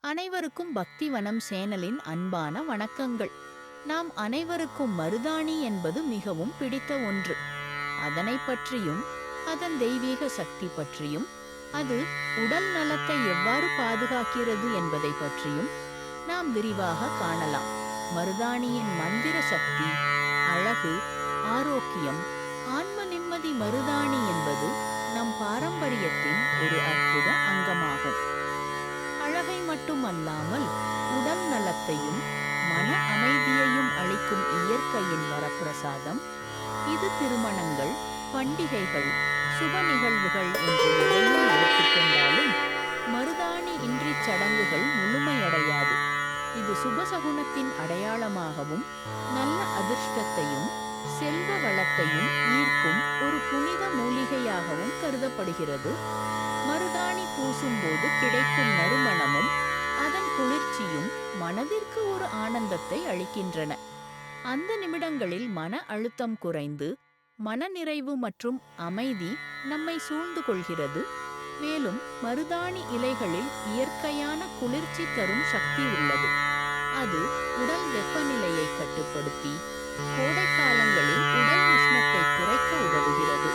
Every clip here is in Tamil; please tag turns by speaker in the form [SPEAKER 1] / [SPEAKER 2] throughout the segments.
[SPEAKER 1] அனைவருக்கும் பக்திவனம் சேனலின் அன்பான வணக்கங்கள். நாம் அனைவருக்கும் மருதாணி என்பது மிகவும் பிடித்த ஒன்று. அதனை பற்றியும் அதன் தெய்வீக சக்தி பற்றியும் அது உடல் நலத்தை எவ்வாறு பாதுகாக்கிறது என்பதை பற்றியும் நாம் விரிவாக காணலாம். மருதாணியின் மந்திர சக்தி, அழகு, ஆரோக்கியம், ஆன்ம நிம்மதி. மருதாணி என்பது நம் பாரம்பரியத்தின் ஒரு அற்புத அங்கமாகும். அழகை மட்டுமல்லாமல் உடல் நலத்தையும் மன அமைதியையும் அளிக்கும் இயற்கையின் வரப்பிரசாதம். இது திருமணங்கள், பண்டிகைகள், சுப நிகழ்வுகள் என்று எதையும் எடுத்துக்கொண்டாலும் மருதாணி இன்றி சடங்குகள் முழுமையடையாது. இது சுபசகுனத்தின் அடையாளமாகவும் நல்ல அதிர்ஷ்டத்தையும் செல்வ வளத்தையும் ஈர்க்கும் ஒரு புனித மூலிகையாகவும் கருதப்படுகிறது. மருதாணி பூசும்போது கிடைக்கும் நறுமணமும் அதன் குளிர்ச்சியும் மனதிற்கு ஒரு ஆனந்தத்தை அளிக்கின்றன. அந்த நிமிடங்களில் மன அழுத்தம் குறைந்து மனநிறைவு மற்றும் அமைதி நம்மை சூழ்ந்து கொள்கிறது. மேலும் மருதாணி இலைகளில் இயற்கையான குளிர்ச்சி தரும் சக்தி உள்ளது. அது உடல் வெப்பநிலையை கட்டுப்படுத்தி கோடை காலங்களில் உடல் உஷ்ணத்தை குறைக்க உதவுகிறது.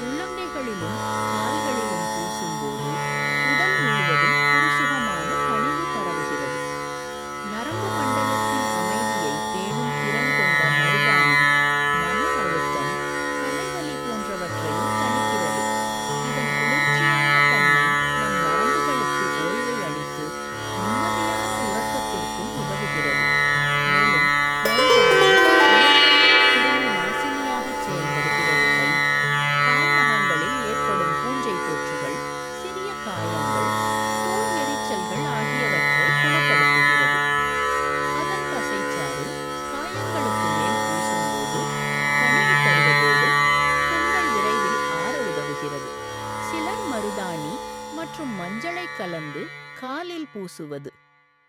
[SPEAKER 1] உள்ளங்கைகளிலும் கால்களிலும் பூசும்போது உடல் முழுவதும் ஒரு சுகமான கனிவு பரவுகிறது. நரம்பு மண்டலத்தின் அமைதியை பேணும் திறன் கொண்ட மருதாணி மன அழுத்தம், தலைவலி போன்றவற்றையும் தணிக்கிறது. இதன் குளிர்ச்சியான தன்மை நம் நரம்புகளுக்கு ஓய்வை அளித்து நிம்மதியான உறக்கத்திற்கும் உதவுகிறது. மேலும் கிருமி நாசினியாக செயல்படுகிறது. கால்நகங்களில் ஏற்படும் பூஞ்சை தொற்றுகள், சிறிய காயங்கள், தோல் எரிச்சல்கள் ஆகியவற்றை குணப்படுத்துகிறது. அதன் பசைச்சாறு காயங்களுக்கு மேல் பூசும்போது கனிவு தருவதோடு புண்கள் விரைவில் ஆற உதவுகிறது. சிலர் மருதாணி மற்றும் மஞ்சளை கலந்து காலில் பூசுவது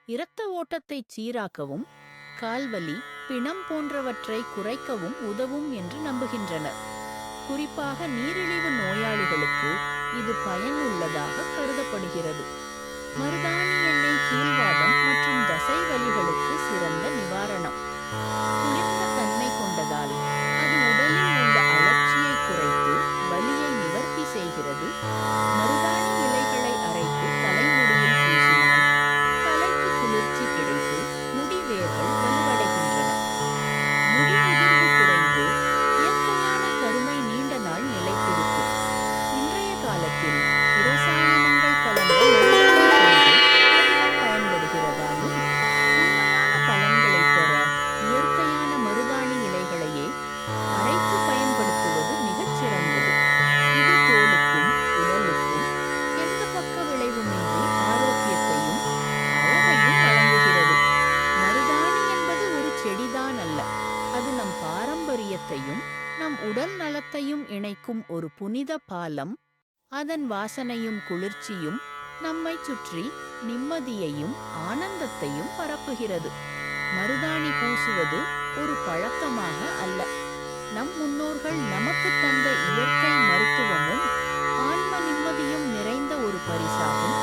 [SPEAKER 1] இரத்த ஓட்டத்தை சீராக்கவும் கால்வலி, பிணம் போன்றவற்றை குறைக்கவும் உதவும் என்று நம்புகின்றனர். குறிப்பாக நீரிழிவு நோயாளிகளுக்கு இது பயனுள்ளதாக கருதப்படுகிறது. மருதாணி எண்ணெய் கீழ்வாதம் மற்றும் தசை வலிகளுக்கு சிறந்த நிவாரணம். குளிர்ந்த தன்மை கொண்டதால் அது உடலில் உள்ள அழற்சியை குறைத்து வலியை நிவர்த்தி செய்கிறது. மருதாணி இலைகளை அரைத்து தலைமுடியில் பூசினால் தலைக்கு குளிர்ச்சி கிடைத்து முடி வேர்கள் வலுவடைகின்றன. முடி உதிர்வு குறைந்து இயற்கையான கருமை நீண்ட நாள் நிலைத்திருக்கும். இன்றைய காலத்தில் இரசாயனங்கள் கலந்த மருதாணி பொருட்கள் அதிகம் பயன்படுகிறதாலும் உண்மையான பலன்களை பெற இயற்கையான மருதாணி இலைகளையே அரைத்து பயன்படுத்துவது மிகச் சிறந்தது. இது தோலுக்கும் உடலுக்கும் எந்த பக்க விளைவுமின்றி ஆரோக்கியத்தையும் அழகையும் வழங்குகிறது. மருதாணி என்பது ஒரு செடிதான் அல்ல, அது நம் பாரம்பரியத்தையும் நம் உடல் நலத்தையும் இணைக்கும் ஒரு புனித பாலம். அதன் வாசனையும் குளிர்ச்சியும் நம்மை சுற்றி நிம்மதியையும் ஆனந்தத்தையும் பரப்புகிறது. மருதாணி பூசுவது ஒரு பழக்கமாக அல்ல, நம் முன்னோர்கள் நமக்கு தந்த இயற்கை மருத்துவமும் ஆன்ம நிம்மதியும் நிறைந்த ஒரு பரிசாகும்.